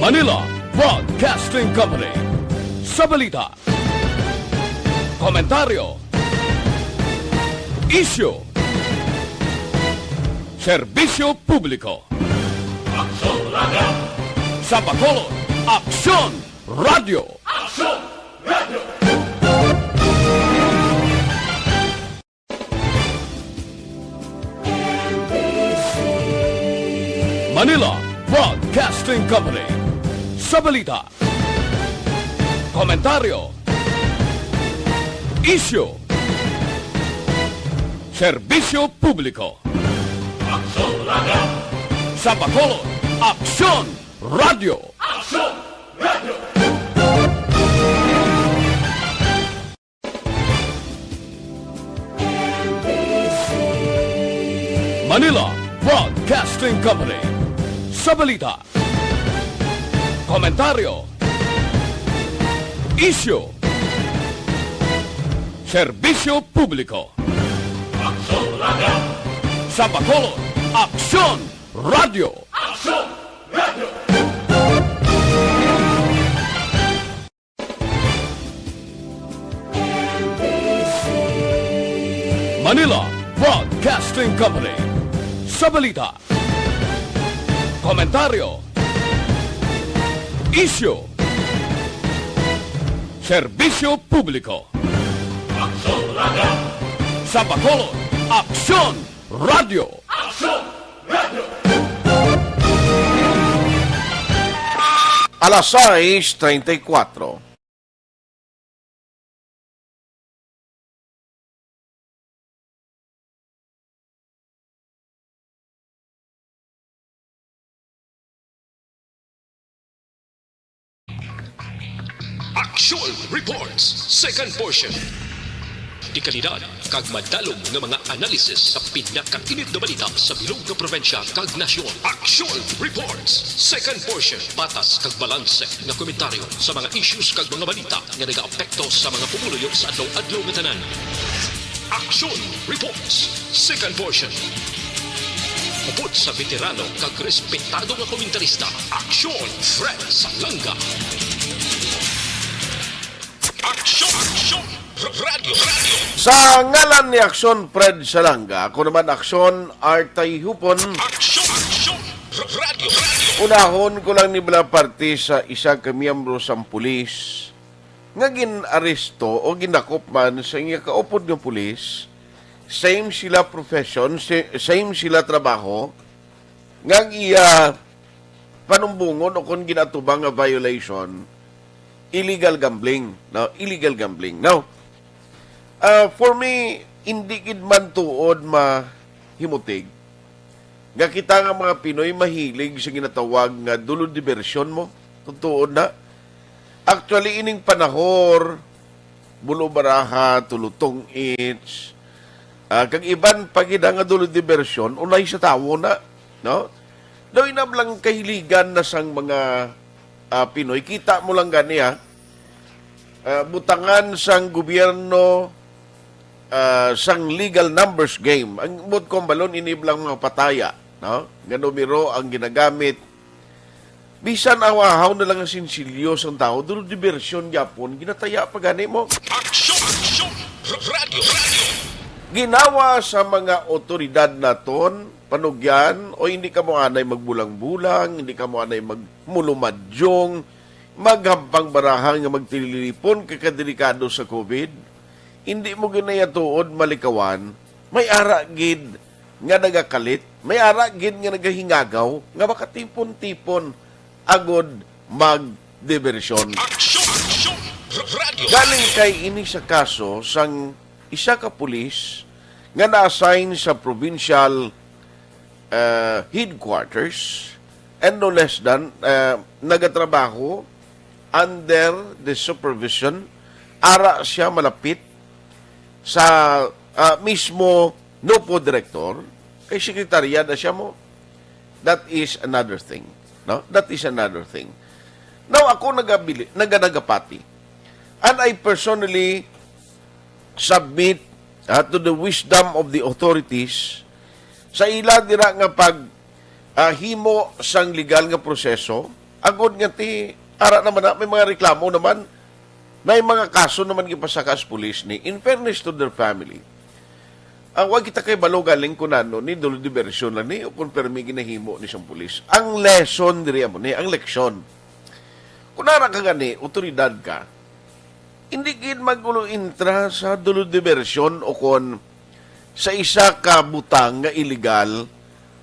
Manila Broadcasting Company. Sa balita, komentaryo, isyu, serbisyo publiko. Aksyon Radio! Sa Bacolod, Aksyon Radio! Aksyon Radio! Manila Broadcasting Company. Sa balita, komentaryo, isyu, serbisyo publiko. Aksyon Radio! Sa Bacolod, Aksyon Radio! Aksyon Radio! Manila Broadcasting Company. Sa balita, komentaryo, isyu, serbisyo publiko. Aksyon Radio! Sa Bacolod, Aksyon Radio! Aksyon Radio! Manila Broadcasting Company. Sa balita, komentaryo, isyu, serbisyo publiko. Aksyon Radio! Sa Bacolod, Aksyon Radio! Aksyon Radio! Alas 6:34. Action Reports, second portion. Di kalidad, kag madalong ng mga analisis sa pinakainit na balita sa bilog na probensya kag nasyon. Action Reports, second portion. Patas kag balanse na komentaryo sa mga issues kag mga balita nga nagaapekto sa mga pumuluyo sa adlaw-adlaw nga tanan. Action Reports, second portion. Upod sa veterano kag respetado nga komentarista, Action Fred Salanga. Action Radio. Sa ngalan ni Aksyon Fred Salanga, ako naman Aksyon Artay Hupon. Action Radio. Unahon ko lang ni bala parte sa isa ka miyembro sa pulis nga gin-aresto o ginakop man sa iya kaupod ng pulis. Same sila profession, same sila trabaho, nga iya panumbungon o kung ginatubang nga violation, illegal gambling. Illegal gambling. Now, for me, hindi gid man tuod mahimutig. Nga kita nga mga Pinoy mahilig sa ginatawag nga dulod diversyon mo. Tutuod na. Actually, ining panahor, bulubaraha, tulutong its, kag iban pagida nga dulod diversyon, unay sa tawo na. No? Daw inablang kahiligan na sang mga Pinoy. Kita mo lang gani butangan sang gobyerno, sang legal numbers game. Ang bud kong balon iniblang mga pataya, no? Nga numero ang ginagamit. Bisan awahaw na lang ang sinsilyo sang tao, duro diversyon yapon, ginataya pa gani mo. Action Radio. Ginawa sa mga otoridad naton, panugyan, o hindi ka mo anay magbulang-bulang, hindi ka mo anay magmulumadyong, maghampang barahan nga magtililipon kakadelikado sa COVID, hindi mo ginayatuod malikawan, may ara gid nga nagakalit, may ara gid nga nagahingagaw, nga makatipon-tipon agod magdibersyon. Action Radio. Galing kay ini sa kaso sang isa ka pulis nga na-assign sa provincial headquarters and no less than nagatrabaho under the supervision, ara siya malapit sa mismo NOPO director, kay sekretarya na siya mo. That is another thing. No? That is another thing. Now, ako nagadagapati. And I personally submit to the wisdom of the authorities sa ila dira nga pag himo sang legal nga proseso Agod nga ti, ara naman na, may mga reklamo naman, may mga kaso naman gipasakas pulis ni, in fairness to their family. Ang wag kita kay balo galing kunano ni dulo diversyon lang ni o kung permi ginahimo ni siyang pulis. Ang lesson diri mo ni, ang leksyon. Kunara ka gani, otoridad ka, hindi gid magulo intra sa dulo diversyon o kon sa isa ka butang nga illegal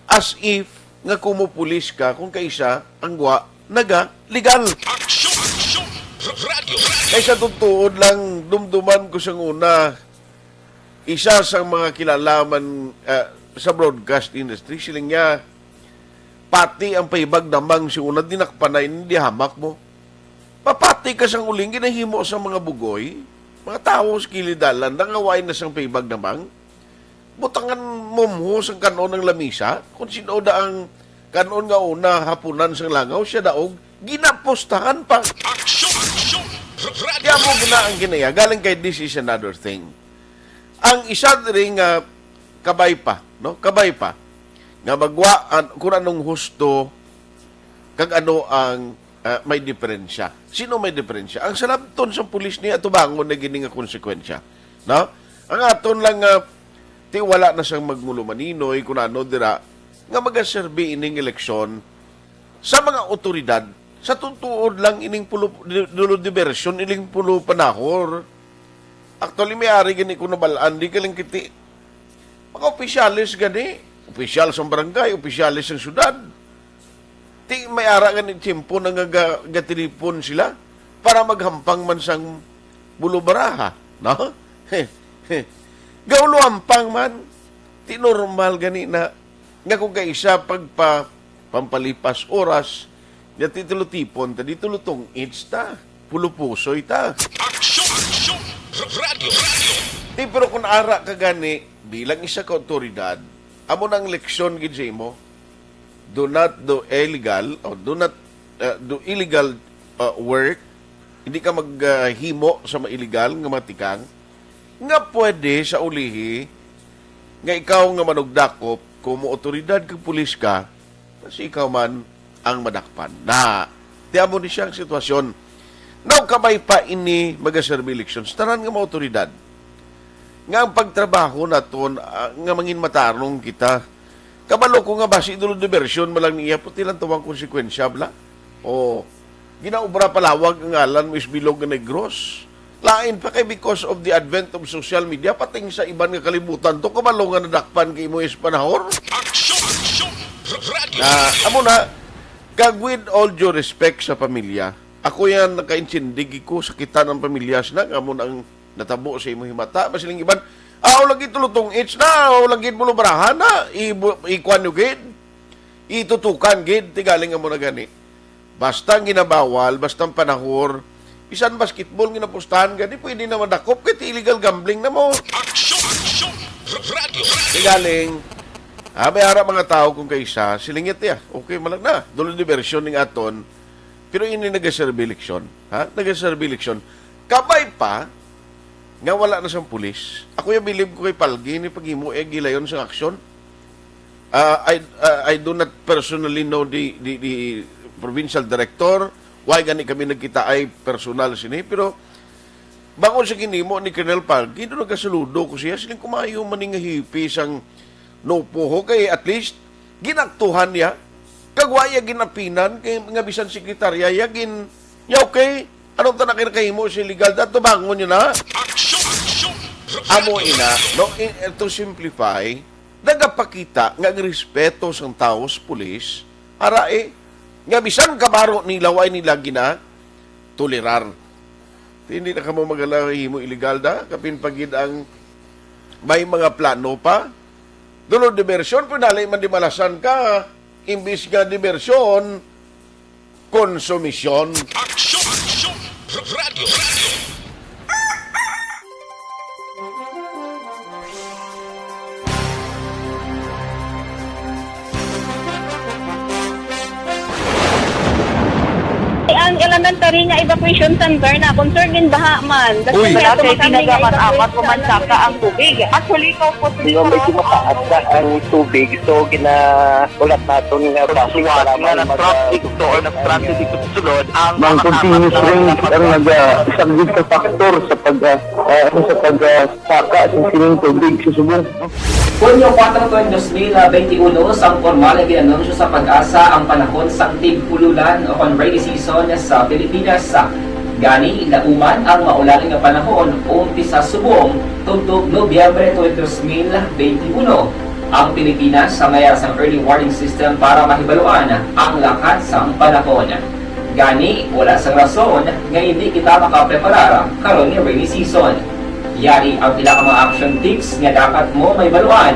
as if nga kumupulis ka kung kaisa ang gwa naga legal. Aksyon! Radio! Kaysa tutuod lang dumduman ko sa una isa sa mga kilalaman sa broadcast industry, siling niya, pati ang paibag damang si una, dinakpanay, hindi hamak mo. Papati ka sang uling, ginahimo sa mga bugoy, mga tao sa kilidalan, nangawain na sang paibag damang, butangan mumho sang kanon ng lamisa, kung sino da ang kanon nga una, hapunan sang langaw, siya daog, ginapostahan pa. Aksyon! Radio! Kaya mo gina ang ginaya, galing kay this is another thing. Ang isa ring kabay pa, no? Kabay pa. Nga magwaan kung anong husto kag ano ang may diferensya. Sino may diferensya? Ang salabton sa pulis niya tubangon na gini nga konsekwensya, no? Ang aton lang ti wala na siyang magmulo maninoy kun ano dira nga magaserbi ining eleksyon sa mga otoridad sa tutuod lang ining pulo diversyon ining pulo panahor. Actually, may ari gani ko nabalaan, di ka lang kiti. Mga opisyalis gani, opisyal sa barangay, opisyalis sa syudad. Ti may ara gani tiyempo na gatilipon sila para maghampang man sang bulubaraha. No? Gaulo hampang man, ti normal gani na nga kung kaisa pampalipas oras, nga titulutipon, ta ditulutong it's ta, pulupusoy ta. Aksyon! Radio! Di, pero kung ara ka gani, bilang isa ka otoridad, amo ng leksyon gid mo, do not do illegal, or do not do illegal work, hindi ka maghimo sa ma-illegal nga matikang, nga pwede sa ulihi, nga ikaw nga manugdakop, kung mo otoridad kag pulis ka, kasi ikaw man ang madakpan. Na, tiamo ni siyang sitwasyon. Now, kabay pa ini magaserbi elections. Tanan nga mga otoridad. Nga ang pagtrabaho naton, nga mangin matarong kita. Kabalo ko nga ba, si idolo diversyon malang niya, puti lang tuwang konsekwensya, bla? O, ginaubra palawag ang ngalan mo isbilog nga negros. Lain pa kay because of the advent of social media, pating sa iban nga kalibutan, to kabalo nga nadakpan kay mo is panahor. Aksyon! Radio! Amo na, kag with all due respect sa pamilya, ako yan nakainsindig ko sa kita ng pamilyas na, amon ang natabo sa imo himata, masiling iban, lagi tulutong it's na, lagi bulubarahan na, ikuan nyo gid, itutukan gid, tigaling amo na gani. Basta ginabawal, basta panahor, isan basketball ginapustahan gani, pwede na madakop, kahit illegal gambling na mo. Aksyon! Radio! Tigaling, may harap mga tao kung kaisa, silingit ya, okay malang na, dulo diversyon ng aton, pero ini nag-serve election, ha? Nag-serve election. Kabay pa, nga wala na siyang pulis. Ako yung believe ko kay Palgi, ni paghimo, gilayon sa aksyon. I do not personally know the provincial director, why gani kami nagkita ay personal sini, pero bangon sa kinimo ni Colonel Palgi, doon nagkasaludo ko siya, siling kumayo maning hipi sang no puho, kay at least, ginaktuhan niya, kagwaya ginapinan kay nga bisan sekretarya yagin ya okay anong ta nakahimo si legal dato bangon niyo na amo ina no to simplify nagapakita nga respeto sang tao sa pulis ara nga bisan kabaro nila way nila gina tolerar hindi na kamo magalahimo illegal da kapin pagid ang may mga plano pa dulo diversyon pinalay man di malasan ka imbis nga diversyon, konsumisyon. Aksyon! Radio! ang elementary nga evacuation center na concern din baha man. Uy. Kaya Wala kay tumakami nga ginagaman apat evacuate sa pumansaka ang tubig. Actually, ikaw po Medyo mataas na ang tubig. So, ulat natin nga Siwat nga nag-traffic to or nag-traffic dito sa sulod ang Mang continuous rain ang nag-subject sa factor sa pagsaka sa sining tubig sa subong. Hunyo 4, 2021, sang formal ay ginanunsyo sa pag-asa ang panahon sa tig-ululan o rainy season sa Pilipinas. Gani, lauman ang maulaling nga panahon umpisa subong tugtog Nobyembre 2021. Ang Pilipinas sa mayas ang early warning system para mahibaluan ang lakat sa panahon. Gani, wala sa rason nga hindi kita makapreparar karon ni rainy season. Yari ang pila ka mga action tips nga dapat mo may baluan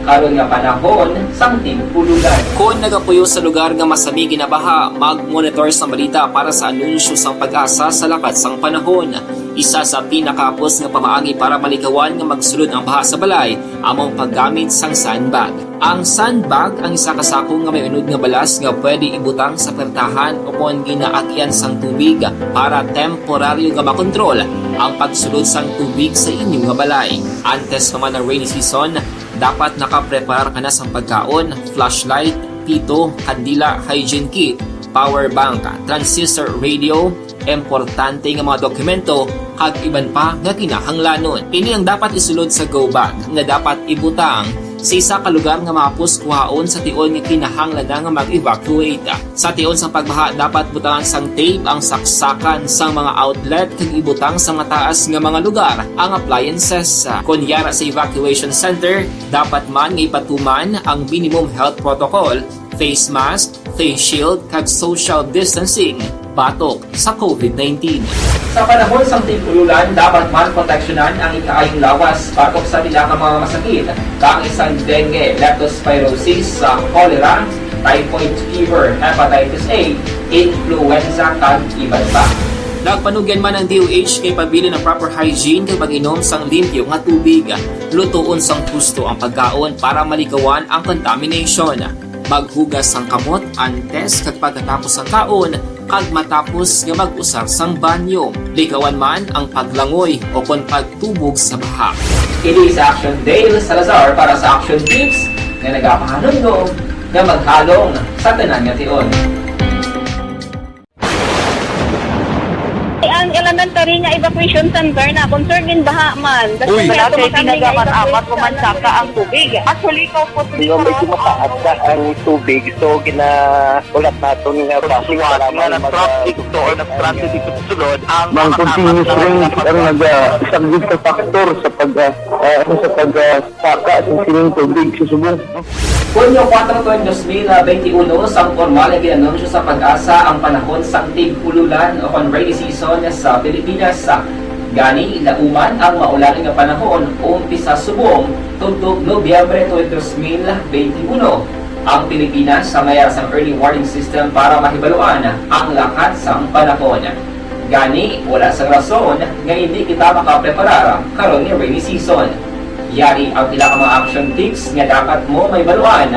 karon nga panahon sang tig-ululan. Kung nagapuyo sa lugar nga masami ginabaha, mag-monitor sa balita para sa anunsyo sang pag-asa sa lakat sang panahon. Isa sa pinakapos nga pamaagi para malikawan nga magsulod ang baha sa balay, among paggamit sang sandbag. Ang sandbag ang isa kasako nga may unod nga balas nga pwede ibutang sa pertahan upon ginaagyan sang tubig para temporaryo nga makontrol ang pagsulod sang tubig sa inyong nga balay. Antes naman ng rainy season, dapat nakaprepare ka na sa pagkaon, flashlight, pito, kandila, hygiene kit, power bank, transistor radio, importante nga mga dokumento kag iban pa nga kinahanglanon. Ini ang dapat isulod sa go bag nga dapat ibutang sa isa ka lugar nga mapus kuhaon sa tion nga kinahanglan nga mag-evacuate. Sa tion sa pagbaha dapat butangan sang tape ang saksakan sang mga outlet kag ibutang sa mataas nga mga lugar ang appliances. Kunyara sa evacuation center, dapat man nga ipatuman ang minimum health protocol, face mask, face shield kag social distancing batok sa COVID-19. Sa panahon sa tig-ululan, dapat man proteksyonan ang ikaayong lawas batok sa bilang mga masakit, kang isang dengue, leptospirosis, cholera, typhoid fever, hepatitis A, influenza, kag iban pa. Nagpanugyan man ang DOH kay pabili ng proper hygiene kay pag-inom sang limpyo nga tubig, lutuon sang gusto ang pagkaon para malikawan ang contamination. Maghugas sang kamot antes kag pagkatapos ang kaon kag matapos nga mag-usar sang banyo. Likawan man ang paglangoy o kon pagtubog sa baha. Kini sa Action Dale Salazar para sa Action Tips nga nagapahanundong nga maghalong sa tanan nga tion. Ang elementary nga evacuation center na concern din baha man. Uy. Wala kay ginagaman apat pumansaka ang tubig. Actually, ikaw po Medyo mataas na ang tubig. So, ulat natin nga Siwat nga nag-traffic to or nag-traffic dito sa sulod ang Mang continuous rain ang nag-subject sa factor sa pagsaka sa sining tubig sa subong. Hunyo 4, 2021, sang formal ay ginanunsyo sa pag-asa ang panahon sa tig-ululan o rainy season sa Pilipinas. Gani, lauman ang maulaling nga panahon umpisa subong tugtog Nobyembre 2021. Ang Pilipinas sa mayas ang early warning system para mahibaluan ang lakat sa panahon. Gani, wala sa rason nga hindi kita makapreparar karon ni rainy season. Yari ang pila ka mga action tips nga dapat mo may baluan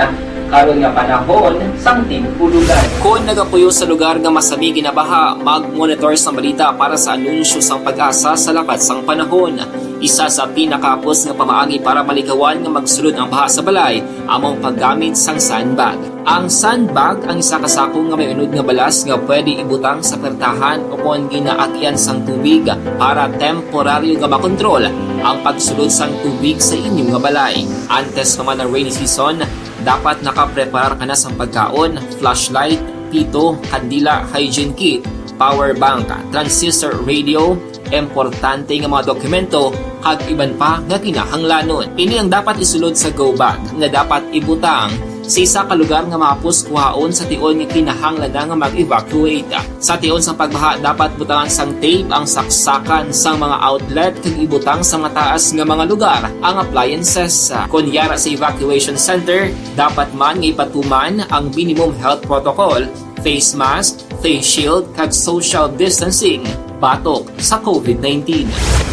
karon nga panahon sang tig-ululan. Kung nagapuyo sa lugar nga masami ginabaha, mag-monitor sa balita para sa anunsyo sang pag-asa sa lakat sang panahon. Isa sa pinakapos nga pamaagi para malikawan nga magsulod ang baha sa balay, among paggamit sang sandbag. Ang sandbag ang isa kasako nga may unod nga balas nga pwede ibutang sa pertahan upon ginaagyan sang tubig para temporaryo nga makontrol ang pagsulod sang tubig sa inyong nga balay. Antes naman ng rainy season, dapat nakaprepare ka na sa pagkaon, flashlight, pito, kandila, hygiene kit, power bank, transistor radio, importante nga mga dokumento kag iban pa nga kinahanglanon. Ini ang dapat isulod sa go bag nga dapat ibutang sa isa ka lugar nga mapus kuhaon sa tion nga kinahanglan nga mag-evacuate. Sa tion sa pagbaha dapat butangan sang tape ang saksakan sang mga outlet kag ibutang sa mataas nga mga lugar ang appliances. Kunyara sa evacuation center, dapat man nga ipatuman ang minimum health protocol, face mask, face shield kag social distancing batok sa COVID-19.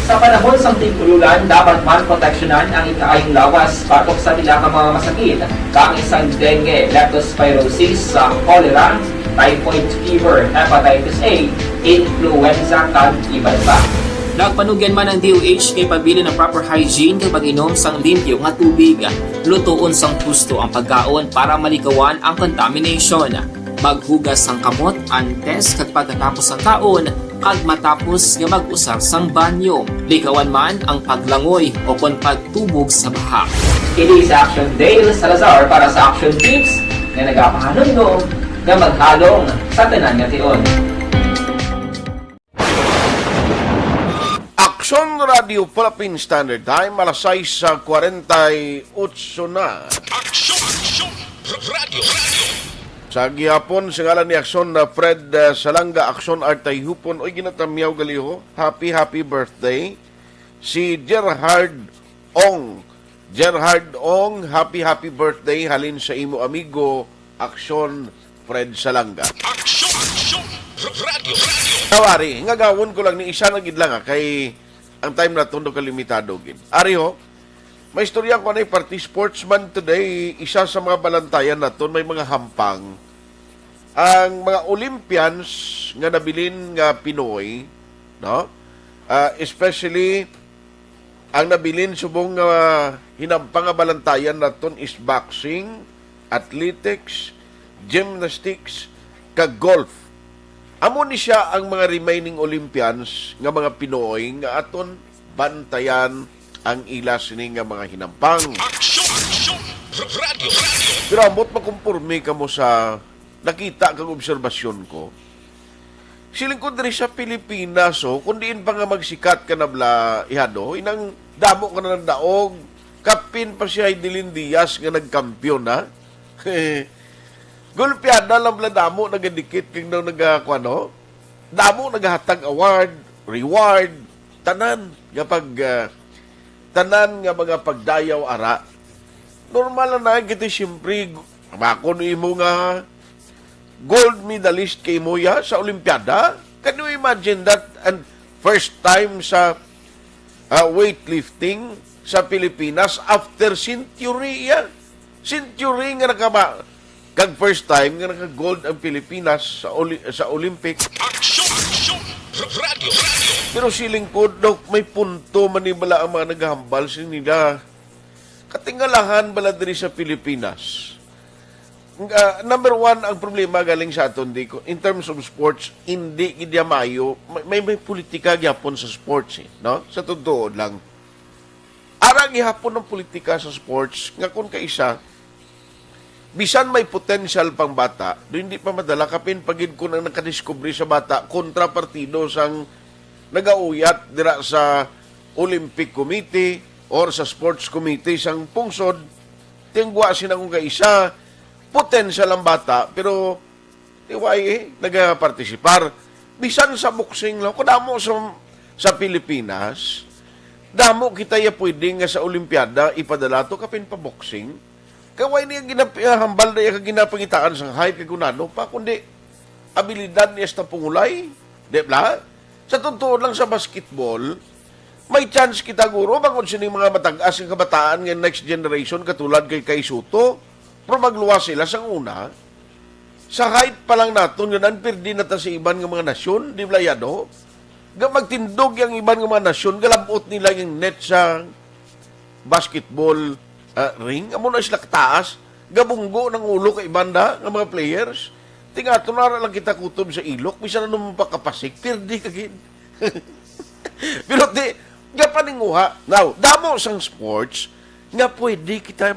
Sa panahon sa tig-ululan, dapat man proteksyonan ang ikaayong lawas batok sa bilang mga masakit, kang isang dengue, leptospirosis, cholera, typhoid fever, hepatitis A, influenza, kag iban pa. Nagpanugyan man ang DOH kay pabili ng proper hygiene kay pag-inom sang limpyo nga tubig. Lutuon sang gusto ang pagkaon para malikawan ang contamination. Maghugas sang kamot antes kag pagkatapos ang kaon kag matapos nga mag-usar sang banyo. Likawan man ang paglangoy o kon pagtubog sa baha. Kini sa Action Dale Salazar para sa Action Tips nga nagapahanundong nga maghalong sa tanan nga tion. Aksyon Radio Philippine Standard Time, alas 6:48 na. Aksyon! Radio! Sa gihapon, sa ngalan ni Aksyon na Fred Salanga, Aksyon Artay Hupon, oy ginatamyaw galiho, happy birthday. Si Gerhard Ong. Gerhard Ong, happy birthday, halin sa imo amigo, Aksyon Fred Salanga. Aksyon! Radio! Tawari, nga gawon ko lang ni isa na gid lang kay ang time na tondo kalimitado gid. Ari ho, may istorya ko na party sportsman today, isa sa mga balantayan naton may mga hampang. Ang mga Olympians nga nabilin nga Pinoy, no? Especially ang nabilin subong nga hinampang nga balantayan naton is boxing, athletics, gymnastics, kag golf. Amo ni siya ang mga remaining Olympians nga mga Pinoy nga aton bantayan ang ila sini nga mga hinampang. Aksyon! Radio! Pero amot makumpurmi ka mo sa nakita kang obserbasyon ko. Siling ko diri sa Pilipinas, kundiin pa nga magsikat ka na bla ihado, inang damo ka na ng daog, kapin pa siya Idilin Diaz nga nagkampiyon na. Gulpiada lang bla damo nagadikit kang daw nagakwano. Damo nagahatag award, reward, tanan nga mga pagdayaw ara. Normal na giti siyempre bakon imo nga gold medalist kay mo ya sa Olimpiada. Can you imagine that? And first time sa weightlifting sa Pilipinas after century ya. Century nga nakaba kag first time nga naka-gold ang Pilipinas sa Olympic. Aksyon! Radio! Pero siling ko, may punto manibala ang mga naghahambal nila. Katingalahan bala diri sa Pilipinas. Number one, ang problema galing sa aton diko. In terms of sports, hindi gidya mayo. May politika gyapon sa sports, no? Sa totoo lang. Ara gihapon ng politika sa sports, nga kun kaisa, bisan may potential pang bata, do hindi pa madala kapin pagid ko nang nakadiscovery sa bata kontrapartido sang nagauyat dira sa Olympic Committee or sa Sports Committee sang pungsod, tingwa sinang kaisa, potential ang bata, pero tiwai nagapartisipar. Bisan sa boxing lang, kung sa Pilipinas, damo kita ya pwede nga sa Olimpiada ipadala to kapin pa boxing. Kaway niya ginahambal na yung ginapangitaan sa height kagunano pa, kundi abilidad niya sa pungulay. Di ba? Sa totoo lang sa basketball, may chance kita guro, bangod siya mga matag-as ng kabataan ng next generation, katulad kay Soto, pero magluwas sila sa una. Sa height pa lang natin, yun, anpirdi na ta sa iban ng mga nasyon, di ba yado? Magtindog yung iban ng mga nasyon, galabot nila yung net sa basketball ring, amo na sila kataas, gabunggo ng ulo kay banda ng mga players. Tingato na lang kita kutob sa ilok, bisa na naman pakapasik, pirdi kagin. Pero gapaninguha. Now, damo sang sports, nga pwede kita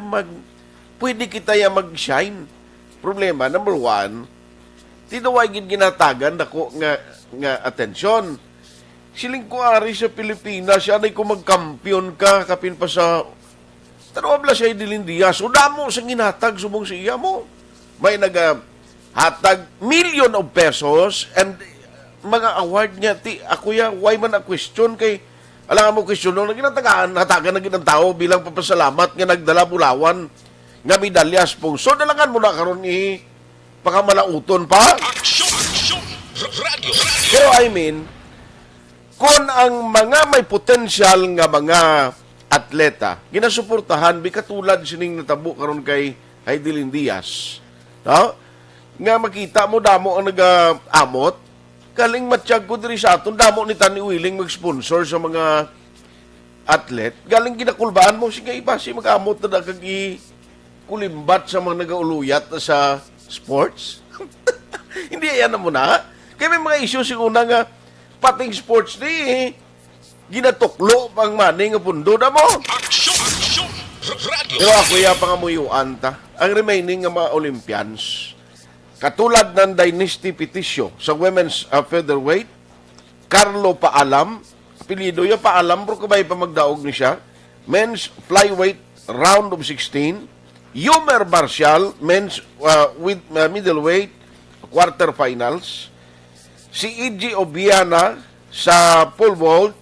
mag-shine. Problema, number one, tinuway ginatagan ako nga atensyon. Siling ko ari sa Pilipinas, siya ko magkampiyon ka, kapin pa sa Tanawabla siya Idilin Diaz. O damo sa ginatag subong siya mo. May naghatag million of pesos and mga award niya. Ako ya, why man a question kay alam mo question nung ginatagaan, hatagan na ginang tao bilang papasalamat nga nagdala bulawan nga medalya sponsor. Dalangan mo na karon pakamalauton pa. Aksyon! Radio! Pero I mean, kung ang mga may potensyal nga mga atleta, ginasuportahan, katulad sining natabo karon kay Idilin Diaz. No? nga makita mo damo ang nag-amot, kaling matsyag ko diri sa aton, damo ni Tani willing mag-sponsor sa mga atlet, galing ginakulbaan mo, sige ibasi mag-amot na kulimbat sa mga nag-uluyat sa sports. Hindi yan na muna. Kaya may mga issue siguna nga pating sports di ginatuklo pang maning nga pundo na mo. Aksyon! Radio! Pero ako pangamuyuan ta. Ang remaining nga mga Olympians, katulad ng Dynasty Peticio sa women's featherweight, Carlo Paalam, apelido yung Paalam, pero kabay pa magdaog ni siya, men's flyweight round of 16, Yumer Marcial, men's with middleweight quarterfinals, si E.G. Obiana sa pole vault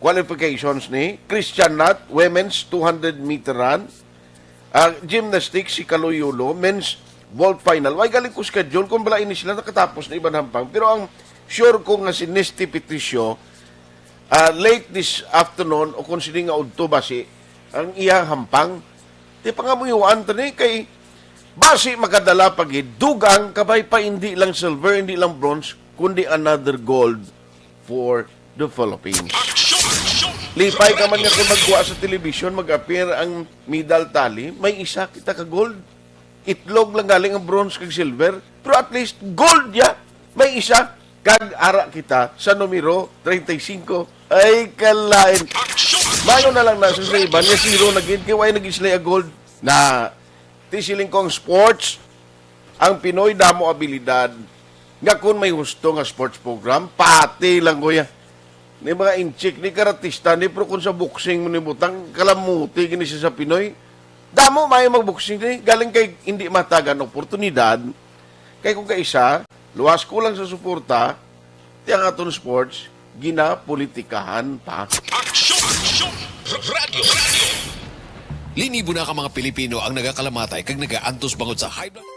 qualifications ni, Christian Nat, women's 200 meter run, gymnastics si Kaluyulo, men's vault final. Ay galing ko schedule kung bala ini sila nakatapos na ibang hampang. Pero ang sure ko nga si Nesty Peticio, late this afternoon o kung sini nga udto basi ang iyang hampang, di pa nga muyuan to ni kay basi makadala pagid dugang kabay pa hindi lang silver, hindi lang bronze, kundi another gold for the Philippines. Lipay ka man nga kung magkuha sa television, mag-appear ang medal tally, may isa kita ka gold. Itlog lang galing ang bronze kag silver, pero at least gold ya. May isa kag ara kita sa numero 35. Ay kalain. Mayo na lang nasa sa iba niya zero nagin kay way nag-islay a gold na tisiling kong sports ang Pinoy damo abilidad nga kun may husto nga sports program pati lang kuya. Ni mga inchik ni karatista ni pero kung sa boxing mo ni butang kalamuti gini siya sa Pinoy. Damo may magboxing ni galing kay hindi matagan oportunidad kay kung kaisa luwas ko lang sa suporta ti ang aton sports ginapolitikahan pa. Aksyon! Radio! Linibo na ka mga Pilipino ang nagakalamatay kag nagaantos bangod sa high blood.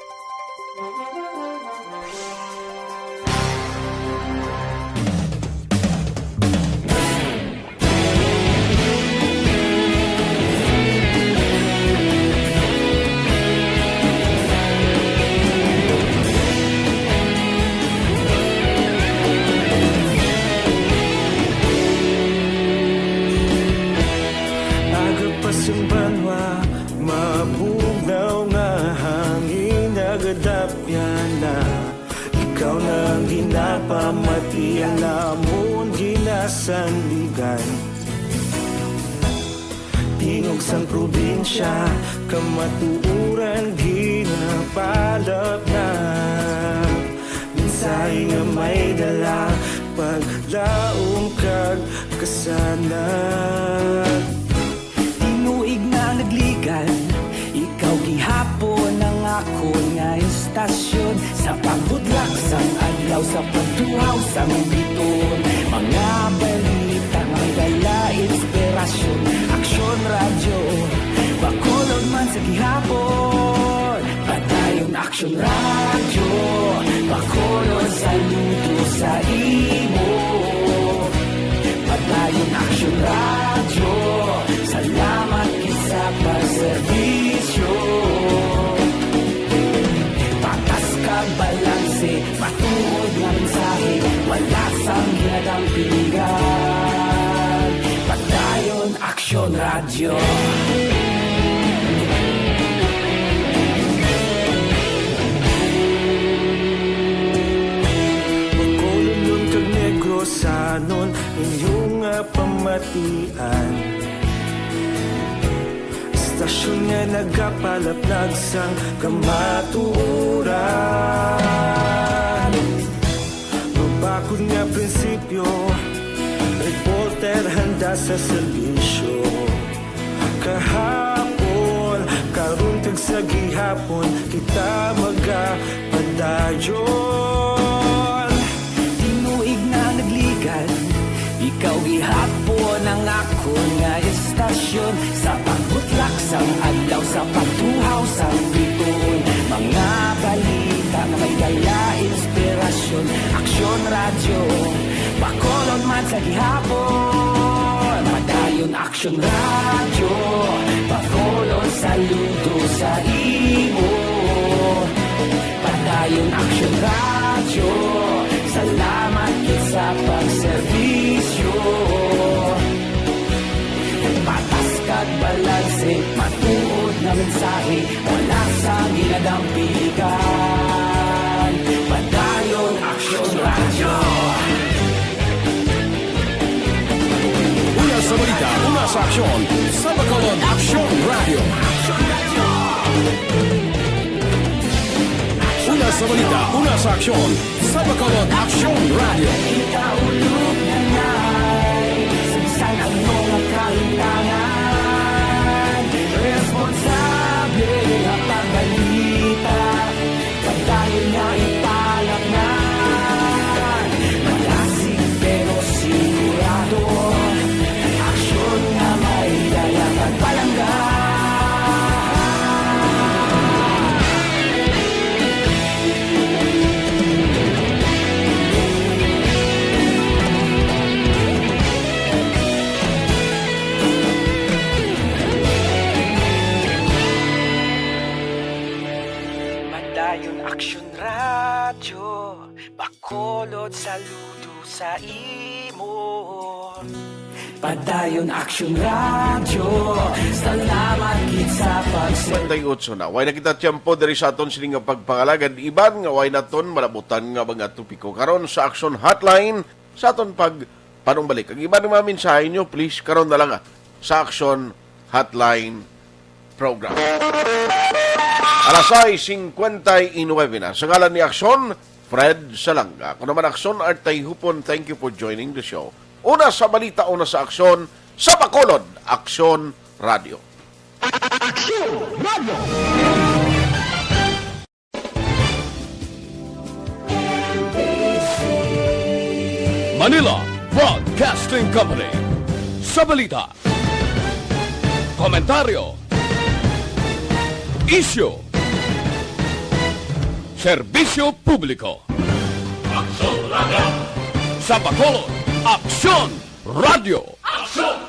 Banwa, mabugnaw nga hangin nagadapyan na ikaw na ginapamatian namon ginasandigan tingog sang probinsya kamatuuran ginapalap na minsay nga may dala paglaong kag kasanag nagligan ikaw gihapon ang ako nga istasyon sa pagbudlak sang adlaw sa pagtuhaw sang biton mga balita nga may dala inspirasyon aksyon radyo bakulod man sa gihapon padayon aksyon radyo bakulod sa luto sa imo padayon aksyon radyo salamat sa pagserbisyo patas kag balanse matuod nga mensahe wala sang ginadampingan padayon aksyon radyo magkulunod kag negros sanon inyong pamatian istasyon nga nagapalaplag sang kamaturan mabakod nga prinsipyo reporter handa sa serbisyo kahapon karon kag sa gihapon kita magapadayon tinuig na nagligan ikaw gihapon ang ako nga istasyon sa pagbutlak sang adlaw sa pagtuhaw sang biton mga balita na may dala inspirasyon aksyon radyo bakolon man sa gihapon padayon aksyon radyo bakolon saludo sa imo padayon Padayon Action Radio, salamat kit sa pagserbisyo. Patas kag balanse, matuod na mensahe, wala sa ginadang pilikan. Padayon Action Radio. Una sa balita, una sa aksyon, sa Bacolod Action Radio. Una sa balita, una sa aksyon, sa Bacolod Action Radio. Ikaulog na na'y, sinsan ang mga kailangan. Responsable na pagbalita, padayon na ipalaknan. Malasig pero sigurado, aksyon na may dayang at palanggan. Padayon Action Radio, Bacolod saludo sa imo. Padayon Action Radio, salamat kit sa Banday utso na. Way nakita tiyempo diri sa aton sining nga pagpangalagad. Iban nga way naton malabutan nga mga topiko. Karon sa Action Hotline, sa aton panumbalik. Ang iba ng mga mensahe nyo, please, karon na lang sa Action Hotline program. Alas 6:59 na. Sa ngalan ni Action, Fred Salanga. Kung naman Action, Artay Hupon, thank you for joining the show. Una sa balita, una sa Aksyon, sa Bacolod, Action Radio. Manila Broadcasting Company. Sa balita, komentaryo, isyu, serbisyo publiko. Action Radio. Sa Bacolod, Aksyon Radio. Action